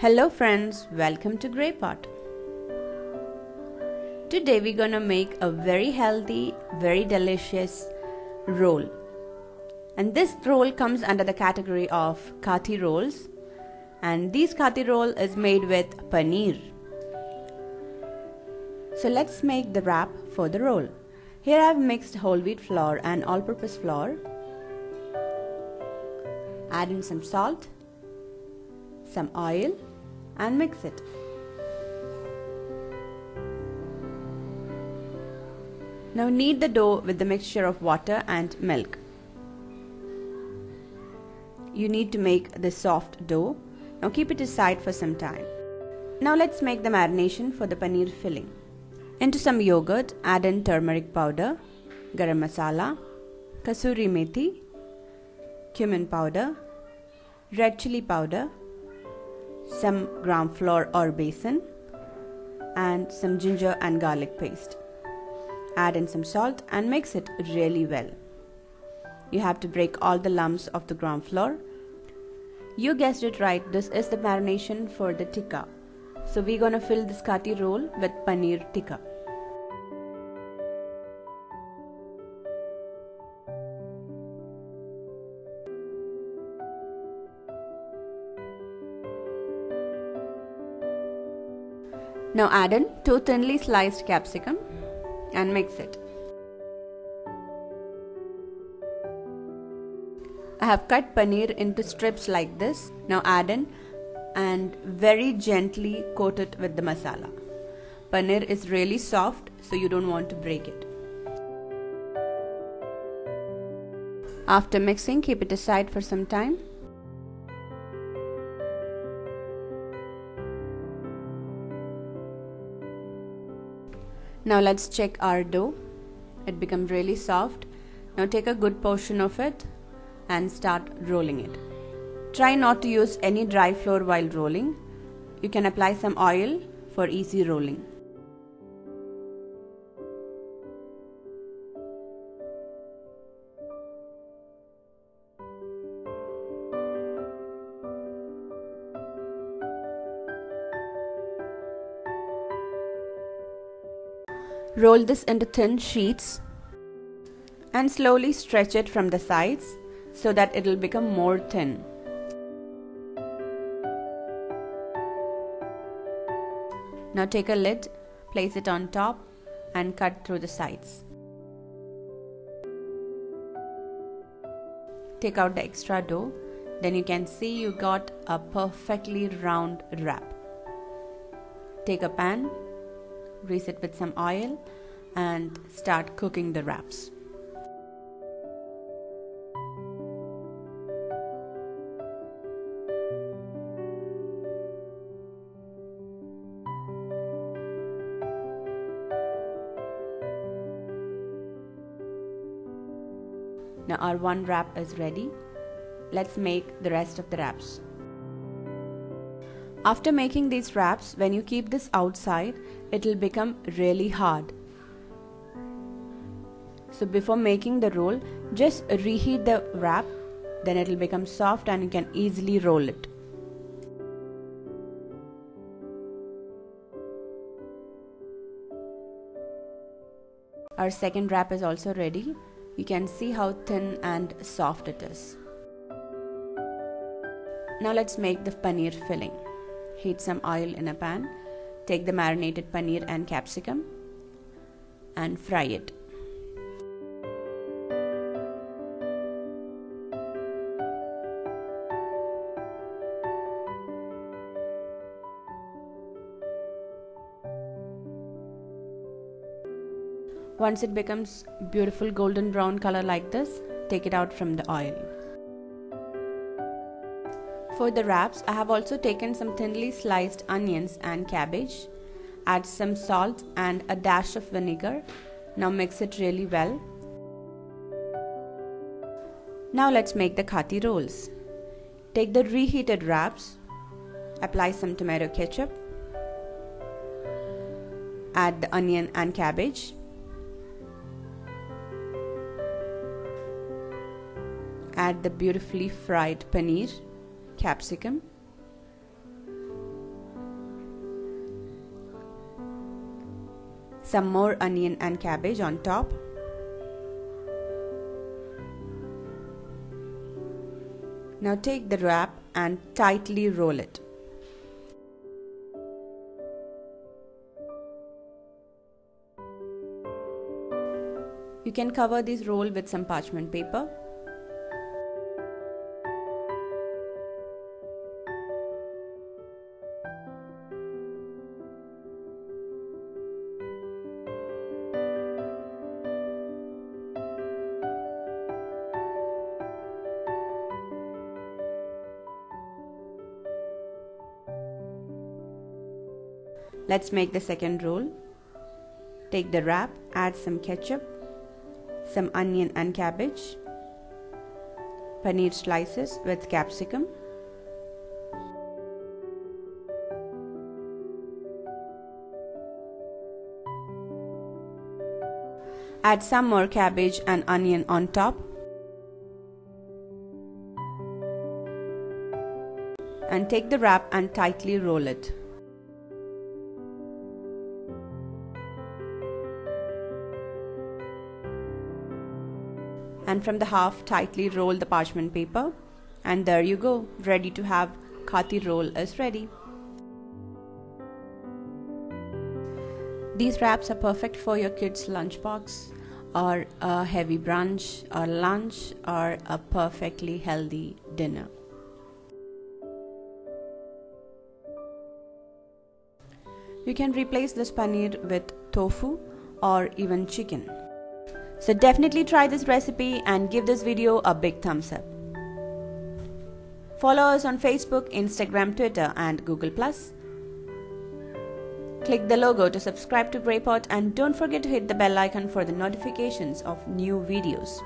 Hello friends, welcome to Grey Pot. Today we're gonna make a very healthy, very delicious roll. And this roll comes under the category of Kathi rolls. And this Kathi roll is made with paneer. So let's make the wrap for the roll. Here I've mixed whole wheat flour and all-purpose flour. Add in some salt, some oil and mix it. Now knead the dough with the mixture of water and milk. You need to make this soft dough. Now keep it aside for some time. Now let's make the marination for the paneer filling. Into some yogurt, add in turmeric powder, garam masala, Kasuri methi, cumin powder, red chili powder, some gram flour or besan, and some ginger and garlic paste. Add in some salt and mix it really well. You have to break all the lumps of the gram flour. You guessed it right, this is the marination for the tikka. So we're gonna fill this Kathi roll with paneer tikka. Now add in 2 thinly sliced capsicum and mix it. I have cut paneer into strips like this. Now add in and very gently coat it with the masala. Paneer is really soft, so you don't want to break it. After mixing, keep it aside for some time. Now let's check our dough. It became really soft. Now take a good portion of it and start rolling it. Try not to use any dry flour while rolling. You can apply some oil for easy rolling. Roll this into thin sheets and slowly stretch it from the sides so that it will become more thin. Now take a lid, place it on top and cut through the sides. Take out the extra dough, then you can see you got a perfectly round wrap. Take a pan, grease it with some oil and start cooking the wraps. Now our one wrap is ready. Let's make the rest of the wraps. After making these wraps, when you keep this outside, it will become really hard. So before making the roll, just reheat the wrap, then it will become soft and you can easily roll it. Our second wrap is also ready. You can see how thin and soft it is. Now let's make the paneer filling. Heat some oil in a pan. Take the marinated paneer and capsicum and fry it. Once it becomes beautiful golden brown color like this, take it out from the oil. For the wraps, I have also taken some thinly sliced onions and cabbage. Add some salt and a dash of vinegar. Now mix it really well. Now let's make the Kathi rolls. Take the reheated wraps, apply some tomato ketchup, add the onion and cabbage, add the beautifully fried paneer, capsicum, some more onion and cabbage on top. Now take the wrap and tightly roll it. You can cover this roll with some parchment paper. Let's make the second roll. Take the wrap, add some ketchup, some onion and cabbage, paneer slices with capsicum, add some more cabbage and onion on top, and take the wrap and tightly roll it. And from the half, tightly roll the parchment paper, and there you go, ready to have. Kathi roll is ready. These wraps are perfect for your kids' lunchbox, or a heavy brunch, or lunch, or a perfectly healthy dinner. You can replace this paneer with tofu or even chicken. So definitely try this recipe and give this video a big thumbs up. Follow us on Facebook, Instagram, Twitter and Google+. Click the logo to subscribe to Greypot and don't forget to hit the bell icon for the notifications of new videos.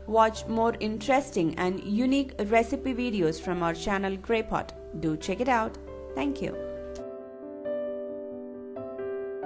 Watch more interesting and unique recipe videos from our channel Greypot. Do check it out. Thank you.